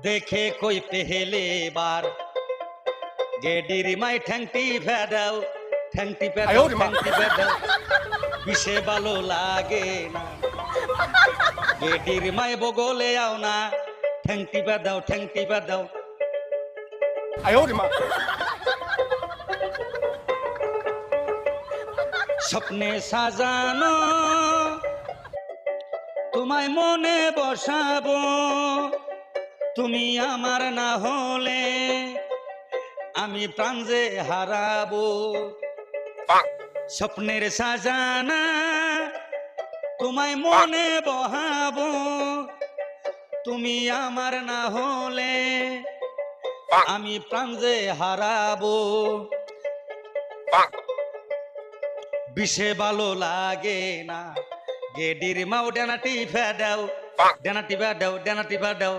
देखे कोई पहले बार गेडिर माई ठैंगटी फैदाओ ठैंगटी फैदाओ ठैंगटी फैदाओ विषे भालो लागे ना गेडिर माई बगले आओ ना ठैंगटी फैदाओ ठैंगटी फैदाओ স্বপ্নে সাজানো তোমায় মনে বসাবো তুমি আমার না হলে আমি প্রাণ যে হারাবো স্বপ্নের সাজানা তোমায় মনে বহাবো তুমি আমার না হলে আমি প্রাণ যে হারাবো বিষে ভালো লাগে না গেডির মাও ডানাটি ফেদাও ডানাটি ফেদাও ডানাটি ফেদাও